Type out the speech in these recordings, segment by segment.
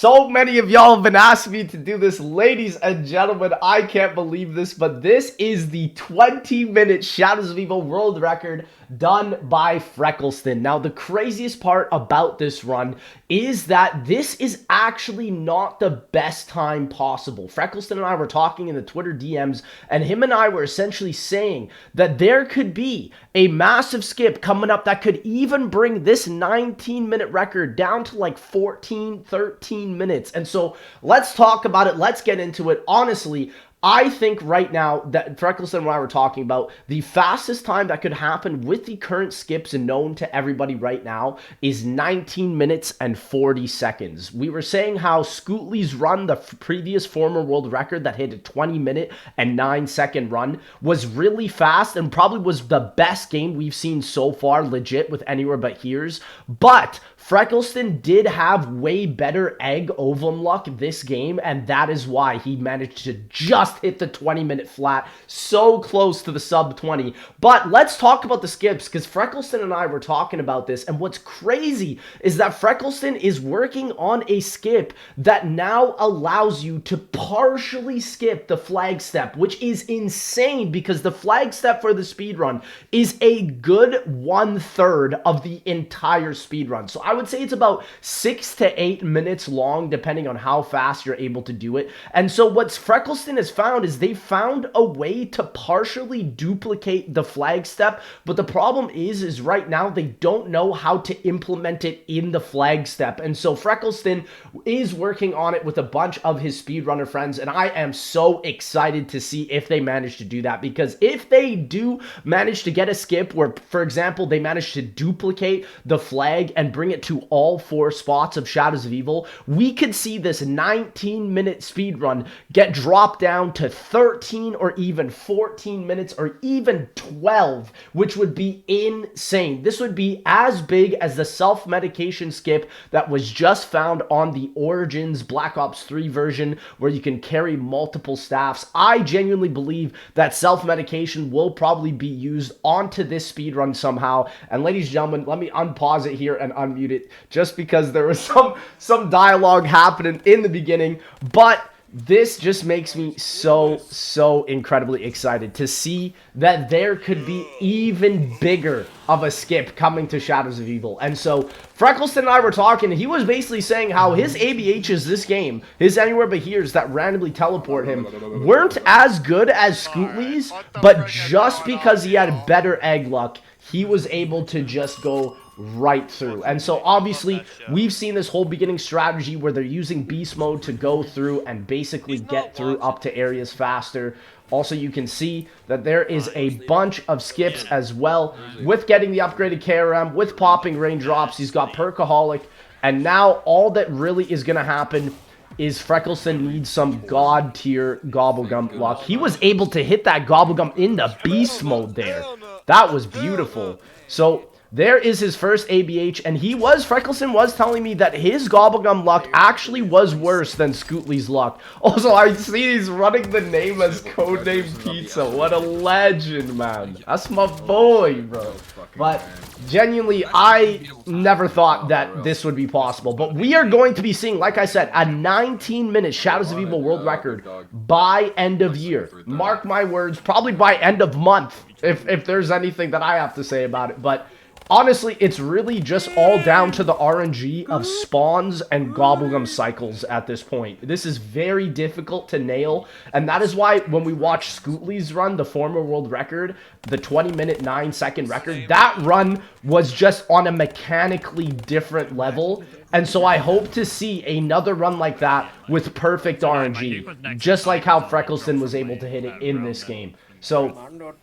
So many of y'all have been asking me to do this. Ladies and gentlemen, I can't believe this, but this is the 20-minute Shadows of Evil world record done by Freckleston. Now, the craziest part about this run is that this is actually not the best time possible. Freckleston and I were talking in the Twitter DMs, and him and I were essentially saying that there could be a massive skip coming up that could even bring this 19-minute record down to like 14, 13 minutes. And so let's talk about it. Let's get into it. Honestly, I think right now that Freckleston and I were talking about the fastest time that could happen with the current skips known to everybody right now is 19 minutes and 40 seconds. We were saying how Scootley's run, the previous former world record that hit a 20-minute and 9-second run, was really fast and probably was the best game we've seen so far, legit, with Anywhere But Here's. But Freckleston did have way better egg ovum luck this game, and that is why he managed to just hit the 20-minute flat, so close to the sub 20. But let's talk about the skips, because Freckleston and I were talking about this, and what's crazy is that Freckleston is working on a skip that now allows you to partially skip the flag step, which is insane, because the flag step for the speedrun is a good 1/3 of the entire speedrun. So I would say it's about 6 to 8 minutes long, depending on how fast you're able to do it. And so what Freckleston has found is they found a way to partially duplicate the flag step, but the problem is right now they don't know how to implement it in the flag step. And so Freckleston is working on it with a bunch of his speedrunner friends, and I am so excited to see if they manage to do that, because if they do manage to get a skip where, for example, they manage to duplicate the flag and bring it to all 4 spots of Shadows of Evil, we could see this 19-minute speedrun get dropped down to 13 or even 14 minutes or even 12, which would be insane. This would be as big as the self-medication skip that was just found on the Origins Black Ops 3 version, where you can carry multiple staffs. I genuinely believe that self-medication will probably be used onto this speedrun somehow. And ladies and gentlemen, let me unpause it here and unmute it, just because there was some dialogue happening in the beginning. But this just makes me so incredibly excited to see that there could be even bigger of a skip coming to Shadows of Evil. And so Freckleston and I were talking, and he was basically saying how his ABHs this game, his Anywhere But Here's that randomly teleport him, weren't as good as Scootley's, but just because he had better egg luck, he was able to just go right through. And so obviously we've seen this whole beginning strategy where they're using beast mode to go through and basically get through up to areas faster. Also, you can see that there is a bunch of skips as well with getting the upgraded KRM, with popping raindrops. He's got Perkaholic, and now all that really is going to happen is Freckleston needs some god tier Gobblegum luck. He was able to hit that Gobblegum in the beast mode there. That was beautiful. So there is his first ABH, and Freckleston was telling me that his Gobblegum luck actually was worse than Scootley's luck. Also, I see he's running the name as Codename Pizza. What a legend, man. That's my boy, bro. But genuinely, I never thought that this would be possible. But we are going to be seeing, like I said, a 19-minute Shadows of Evil world record by end of year. Mark my words, probably by end of month, if there's anything that I have to say about it. But honestly, it's really just all down to the RNG of spawns and Gobblegum cycles at this point. This is very difficult to nail, and that is why when we watch Scootley's run, the former world record, the 20-minute 9-second record, that run was just on a mechanically different level. And so I hope to see another run like that with perfect RNG, just like how Freckleston was able to hit it in this game. So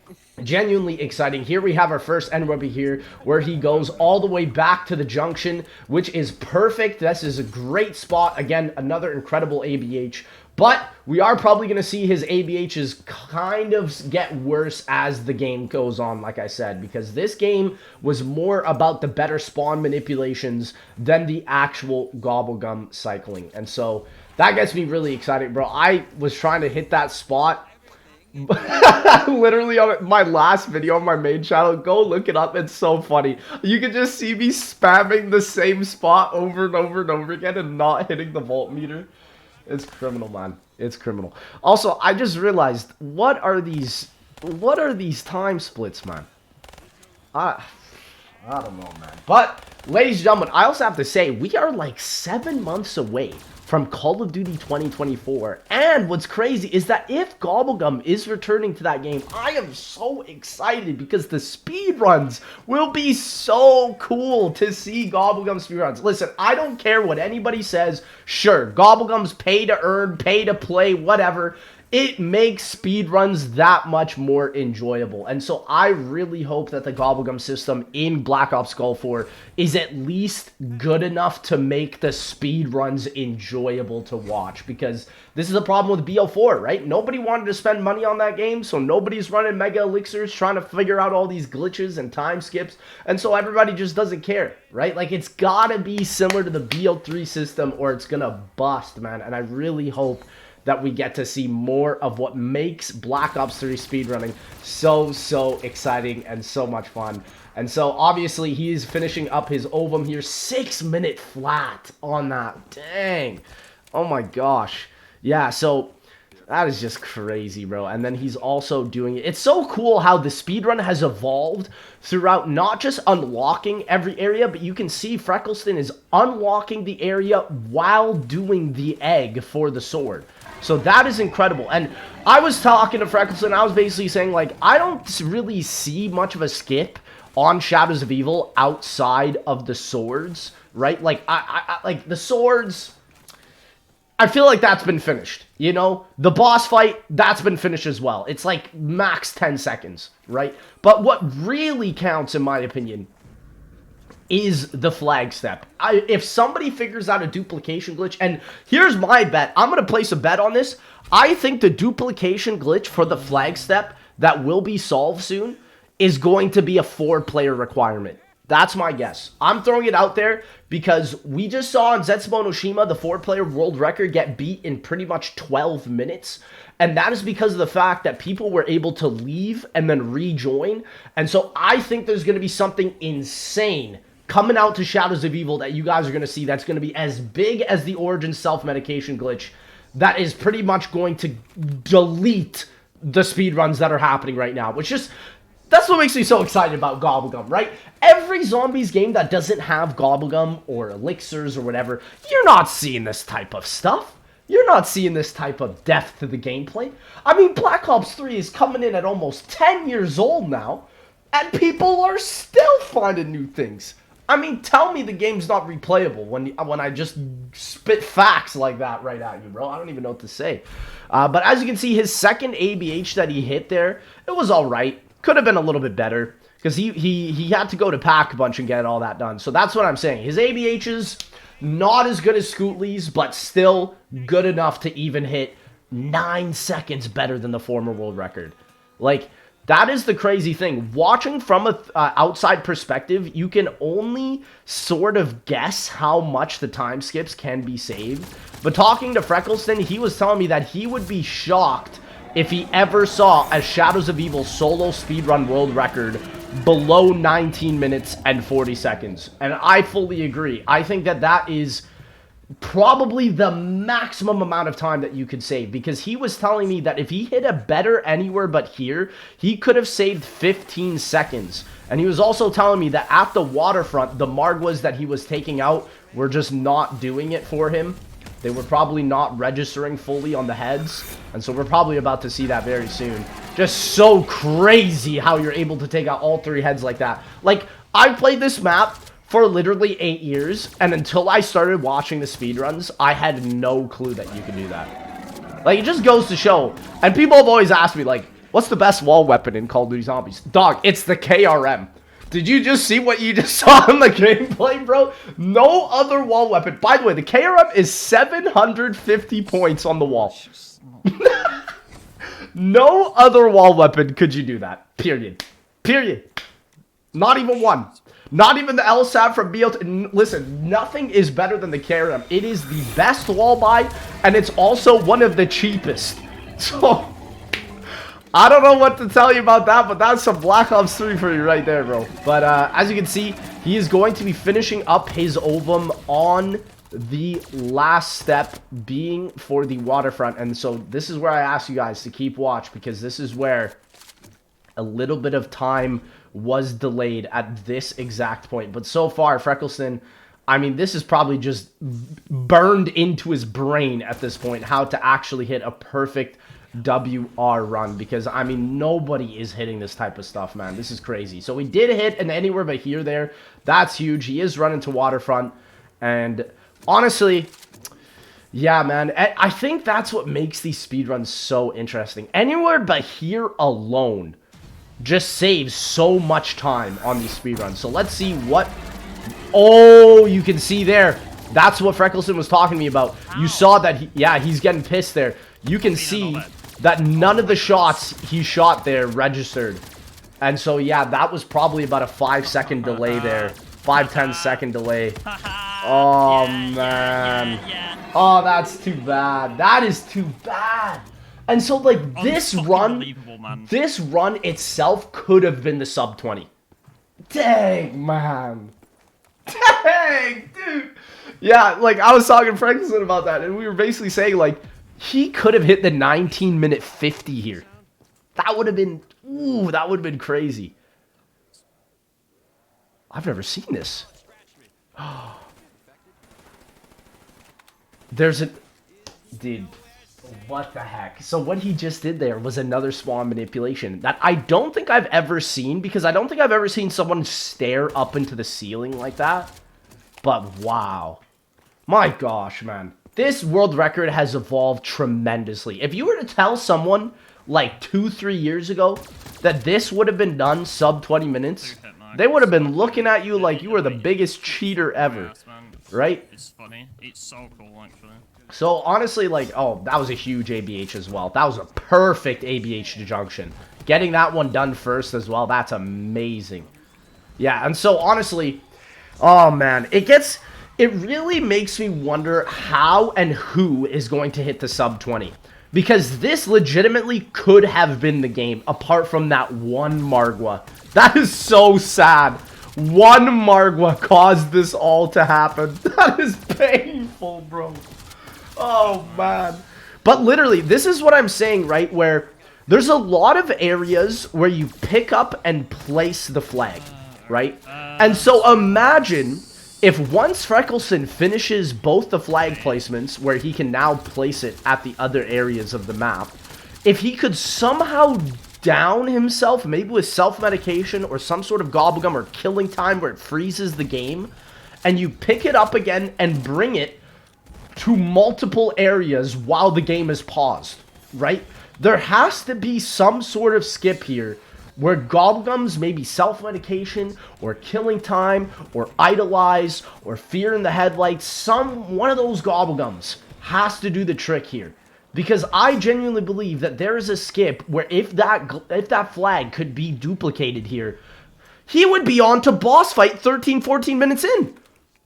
genuinely exciting. Here we have our first Anywhere But Here, where he goes all the way back to the junction, which is perfect. This is a great spot. Again, another incredible ABH. But we are probably going to see his ABHs kind of get worse as the game goes on, like I said, because this game was more about the better spawn manipulations than the actual Gobblegum cycling. And so that gets me really excited, bro. I was trying to hit that spot, Literally on my last video on my main channel, go look it up. It's so funny. You can just see me spamming the same spot over and over and over again and not hitting the voltmeter. It's criminal, man. It's criminal. Also, I just realized, what are these time splits, man? I don't know, man. But, ladies and gentlemen, I also have to say, we are like 7 months away from Call of Duty 2024. And what's crazy is that if Gobblegum is returning to that game, I am so excited because the speedruns will be so cool to see Gobblegum speedruns. Listen, I don't care what anybody says. Sure, Gobblegum's pay to earn, pay to play, whatever. It makes speedruns that much more enjoyable. And so I really hope that the Gobblegum system in Black Ops Gulf 4 is at least good enough to make the speedruns enjoyable to watch. Because this is a problem with BO4, right? Nobody wanted to spend money on that game, so nobody's running Mega Elixirs trying to figure out all these glitches and time skips. And so everybody just doesn't care, right? Like, it's gotta be similar to the BO3 system or it's gonna bust, man. And I really hope that we get to see more of what makes Black Ops 3 speedrunning so exciting and so much fun. And so, obviously, he's finishing up his ovum here. 6-minute flat on that. Dang. Oh my gosh. Yeah, so that is just crazy, bro. And then he's also doing it. It's so cool how the speedrun has evolved throughout not just unlocking every area, but you can see Freckleston is unlocking the area while doing the egg for the sword. So that is incredible. And I was talking to Freckleston, I was basically saying, like, I don't really see much of a skip on Shadows of Evil outside of the swords, right? Like, I like, the swords, I feel like that's been finished, you know? The boss fight, that's been finished as well. It's like max 10 seconds, right? But what really counts, in my opinion, is the flag step. If somebody figures out a duplication glitch, and here's my bet, I'm going to place a bet on this. I think the duplication glitch for the flag step that will be solved soon is going to be a 4-player requirement. That's my guess. I'm throwing it out there because we just saw in Zetsubou Noshima the 4-player world record get beat in pretty much 12 minutes. And that is because of the fact that people were able to leave and then rejoin. And so I think there's going to be something insane coming out to Shadows of Evil that you guys are going to see that's going to be as big as the Origin self-medication glitch that is pretty much going to delete the speedruns that are happening right now. Which just, that's what makes me so excited about Gobblegum, right? Every zombies game that doesn't have Gobblegum or elixirs or whatever, you're not seeing this type of stuff. You're not seeing this type of depth to the gameplay. I mean, Black Ops 3 is coming in at almost 10 years old now, and people are still finding new things. I mean, tell me the game's not replayable when I just spit facts like that right at you, bro. I don't even know what to say. But as you can see, his second ABH that he hit there, it was all right. Could have been a little bit better because he had to go to Pack a bunch and get all that done. So that's what I'm saying. His ABH's not as good as Scootley's, but still good enough to even hit 9 seconds better than the former world record. Like, that is the crazy thing. Watching from an outside perspective, you can only sort of guess how much the time skips can be saved. But talking to Freckleston, he was telling me that he would be shocked if he ever saw a Shadows of Evil solo speedrun world record below 19 minutes and 40 seconds. And I fully agree. I think that that is probably the maximum amount of time that you could save, because he was telling me that if he hit a better anywhere but here, he could have saved 15 seconds. And he was also telling me that at the waterfront, the Margwas that he was taking out were just not doing it for him. They were probably not registering fully on the heads, and so we're probably about to see that very soon. Just so crazy how you're able to take out all 3 heads like that. Like, I played this map for literally 8 years, and until I started watching the speedruns, I had no clue that you could do that. Like, it just goes to show. And people have always asked me, like, what's the best wall weapon in Call of Duty Zombies? Dog, it's the KRM. Did you just see what you just saw in the gameplay, bro? No other wall weapon. By the way, the KRM is 750 points on the wall. No other wall weapon could you do that. Period. Period. Not even one. Not even the LSAT from BO2. Listen, nothing is better than the KRM. It is the best wall buy, and it's also one of the cheapest. So, I don't know what to tell you about that, but that's some Black Ops 3 for you right there, bro. But as you can see, he is going to be finishing up his ovum on the last step being for the waterfront. And so this is where I ask you guys to keep watch, because this is where a little bit of time was delayed at this exact point. But so far, Freckleston, I mean, this is probably just burned into his brain at this point, how to actually hit a perfect WR run, because I mean nobody is hitting this type of stuff, man. This is crazy. So we did hit an anywhere but here there. That's huge. He is running to waterfront, and honestly, yeah, man, I think that's what makes these speedruns so interesting. Anywhere but here alone just saves so much time on these speedruns. So let's see what... Oh, you can see there. That's what Freckleston was talking to me about. You saw that, he's getting pissed there. You can see that none of the shots he shot there registered. And so, yeah, that was probably about a 5-second delay there. 5-10 second delay. Oh, man. Oh, that's too bad. That is too bad. And so, like, this run itself could have been the sub 20. Dang, man. Dang, dude. Yeah, like, I was talking to Freckleston about that, and we were basically saying, like, he could have hit the 19-minute 50 here. That would have been, ooh, that would have been crazy. I've never seen this. There's a... Dude, what the heck? So what he just did there was another spawn manipulation that I don't think I've ever seen, because I don't think I've ever seen someone stare up into the ceiling like that. But wow. My gosh, man. This world record has evolved tremendously. If you were to tell someone like 2-3 years ago that this would have been done sub 20 minutes, they would have been looking at you like you were the biggest cheater ever. Right? It's funny. It's so cool, actually. So, honestly, like, oh, that was a huge ABH as well. That was a perfect ABH junction. Getting that one done first as well, that's amazing. Yeah, and so, honestly, oh, man, it really makes me wonder how and who is going to hit the sub 20. Because this legitimately could have been the game, apart from that one Margwa. That is so sad. One Margwa caused this all to happen. That is painful, bro. Oh, man. But literally, this is what I'm saying, right? Where there's a lot of areas where you pick up and place the flag, right? And so imagine if once Freckleston finishes both the flag placements, where he can now place it at the other areas of the map, if he could somehow down himself, maybe with self-medication or some sort of gobblegum or killing time where it freezes the game, and you pick it up again and bring it to multiple areas while the game is paused, right? There has to be some sort of skip here where gobblegums, maybe self-medication or killing time or idolize or fear in the headlights, one of those gobblegums has to do the trick here. Because I genuinely believe that there is a skip where if that flag could be duplicated here, he would be on to boss fight 13-14 minutes in.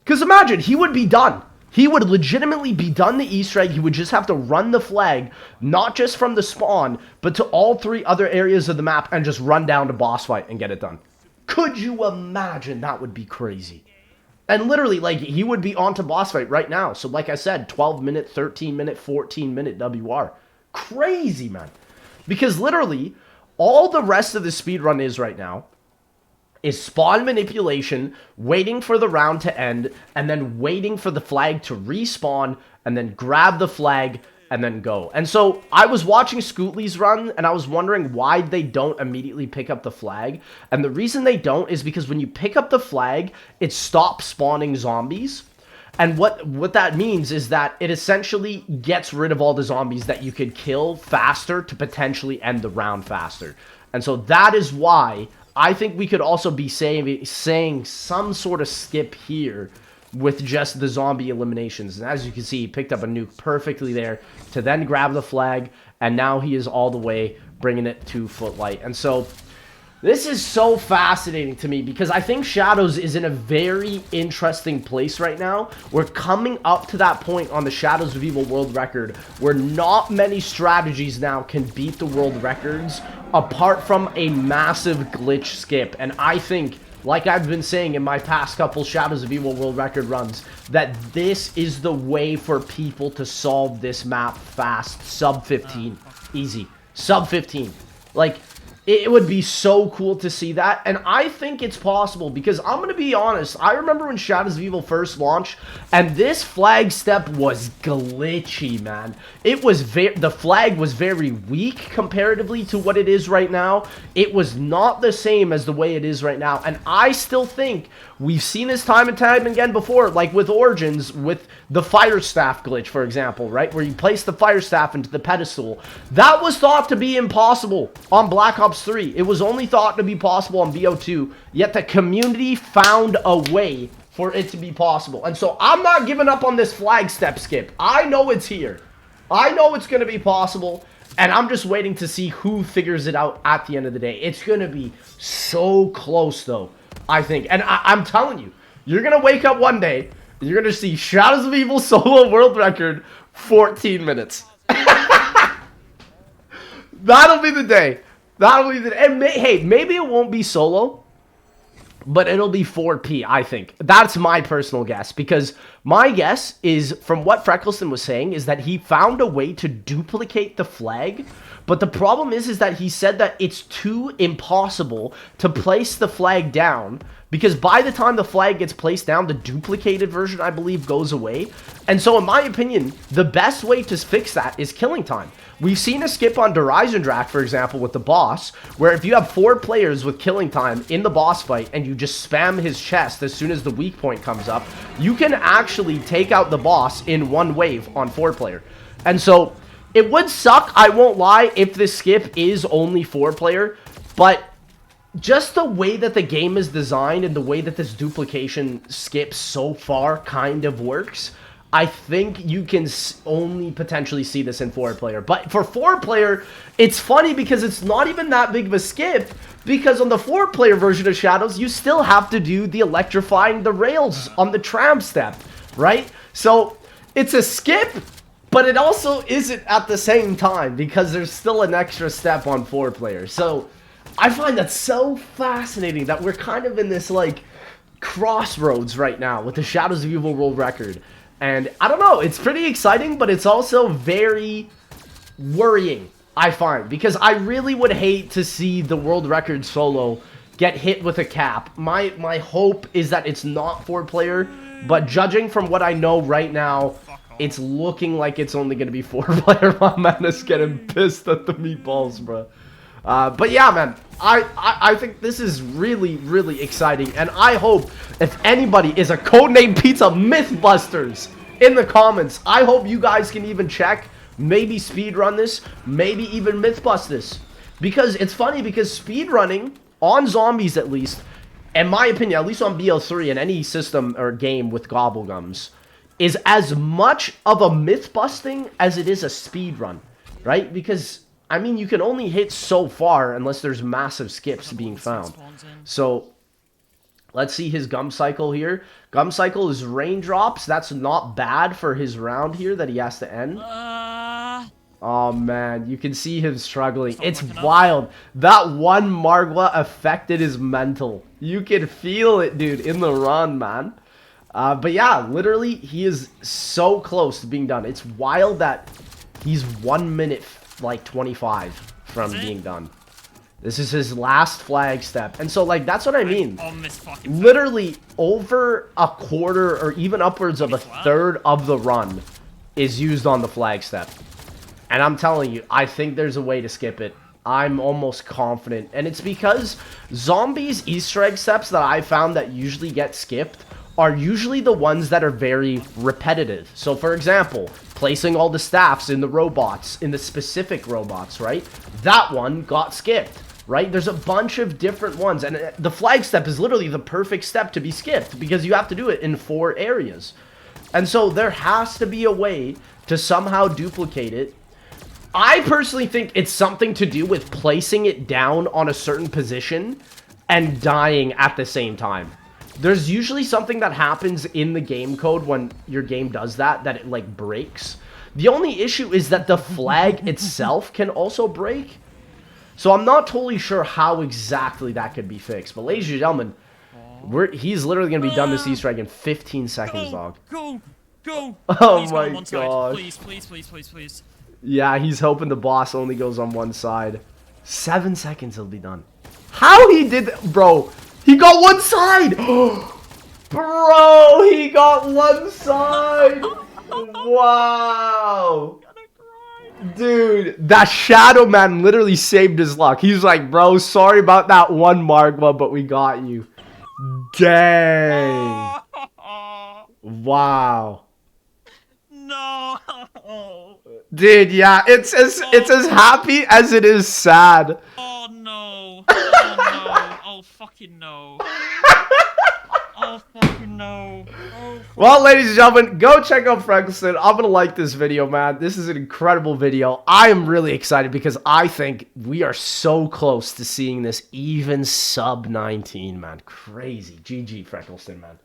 Because imagine, he would be done. He would legitimately be done the Easter egg. He would just have to run the flag, not just from the spawn, but to all 3 other areas of the map and just run down to boss fight and get it done. Could you imagine? That would be crazy. And literally, like, he would be on to boss fight right now. So like I said, 12-minute, 13-minute, 14-minute WR. Crazy, man. Because literally, all the rest of the speedrun is right now is spawn manipulation, waiting for the round to end, and then waiting for the flag to respawn, and then grab the flag, and then go. And so, I was watching Scootley's run, and I was wondering why they don't immediately pick up the flag. And the reason they don't is because when you pick up the flag, it stops spawning zombies. And what that means is that it essentially gets rid of all the zombies that you could kill faster to potentially end the round faster. And so that is why I think we could also be saying some sort of skip here with just the zombie eliminations. And as you can see, he picked up a nuke perfectly there to then grab the flag, and now he is all the way bringing it to Footlight. And so, This is so fascinating to me because I think Shadows is in a very interesting place right now. We're coming up to that point on the Shadows of Evil world record where not many strategies now can beat the world records apart from a massive glitch skip. And I think, like I've been saying in my past couple Shadows of Evil world record runs, that this is the way for people to solve this map fast. Sub 15. Easy. Sub 15. Like, it would be so cool to see that, and I think it's possible because I'm going to be honest, I remember when Shadows of Evil first launched, and this flag step was glitchy, man. It was the flag was very weak comparatively to what it is right now. It was not the same as the way it is right now, and I still think we've seen this time and time again before, like with Origins, with the Fire Staff glitch, for example, right? Where you place the Fire Staff into the pedestal. That was thought to be impossible on Black Ops 3. It was only thought to be possible on BO2, yet the community found a way for it to be possible. And so I'm not giving up on this flag step skip. I know it's here. I know it's going to be possible, and I'm just waiting to see who figures it out at the end of the day. It's going to be so close, though, I think. And I'm telling you, you're going to wake up one day, you're going to see Shadows of Evil solo world record, 14 minutes. That'll be the day. That'll be the day. And hey, maybe it won't be solo, but it'll be 4P, I think. That's my personal guess, because my guess is, from what Freckleston was saying, is that he found a way to duplicate the flag, but the problem is that he said that it's too impossible to place the flag down, because by the time the flag gets placed down, the duplicated version, I believe, goes away. And so, in my opinion, the best way to fix that is killing time. We've seen a skip on Drak, for example, with the boss, where if you have 4 players with killing time in the boss fight and you just spam his chest as soon as the weak point comes up, you can actually take out the boss in one wave on 4-player. And so, it would suck, I won't lie, if this skip is only 4-player, but just the way that the game is designed and the way that this duplication skip so far kind of works, I think you can only potentially see this in 4-player. But for 4-player, it's funny because it's not even that big of a skip, because on the 4-player version of Shadows, you still have to do the electrifying the rails on the tram step, right? So it's a skip, but it also isn't at the same time because there's still an extra step on 4-player. So I find that so fascinating that we're kind of in this, like, crossroads right now with the Shadows of Evil world record. And I don't know, it's pretty exciting, but it's also very worrying, I find, because I really would hate to see the world record solo get hit with a cap. My hope is that it's not 4-player, but judging from what I know right now, it's looking like it's only going to be 4-player. My man is getting pissed at the meatballs, bro. But yeah, man, I think this is really, really exciting, and I hope if anybody is a Codename Pizza Mythbusters in the comments, I hope you guys can even check, maybe speedrun this, maybe even Mythbust this, because it's funny, because speedrunning, on zombies at least, in my opinion, at least on BO3 and any system or game with Gobblegums, is as much of a myth-busting as it is a speedrun, right? Because I mean, you can only hit so far unless there's massive skips being found. So, let's see his gum cycle here. Gum cycle is raindrops. That's not bad for his round here that he has to end. Oh, man. You can see him struggling. It's wild. That one Margwa affected his mental. You can feel it, dude, in the run, man. But yeah, literally, he is so close to being done. It's wild that he's 1 minute like 25 from being done. This is his last flag step, and so like that's what I mean. Literally over a quarter or even upwards of a third of the run is used on the flag step, and I'm telling you, I think there's a way to skip it. I'm almost confident, and it's because zombies Easter egg steps that I found that usually get skipped are usually the ones that are very repetitive. So for example, placing all the staffs in the robots, in the specific robots, right? That one got skipped, right? There's a bunch of different ones, and the flag step is literally the perfect step to be skipped because you have to do it in 4 areas. And so there has to be a way to somehow duplicate it I personally think it's something to do with placing it down on a certain position and dying at the same time. There's usually something that happens in the game code when your game does that it like breaks. The only issue is that the flag itself can also break. So I'm not totally sure how exactly that could be fixed. But ladies and gentlemen, he's literally going to be done this Easter egg in 15 seconds, dog. Go! Oh Please my go on one side. gosh. Please. Yeah, he's hoping the boss only goes on one side. 7 seconds, he'll be done. How he did that? Bro, he got one side! Bro, he got one side! Wow! Dude, that Shadow Man literally saved his luck. He's like, bro, sorry about that one Margwa, but we got you. Dang. Wow. No. Dude, yeah, it's as happy as it is sad. Oh no. Oh no. Oh fucking no. Oh fucking no. Oh, Well, ladies and gentlemen, go check out Freckleston. I'm gonna like this video, man. This is an incredible video. I am really excited because I think we are so close to seeing this even sub 19, man. Crazy. GG, Freckleston, man.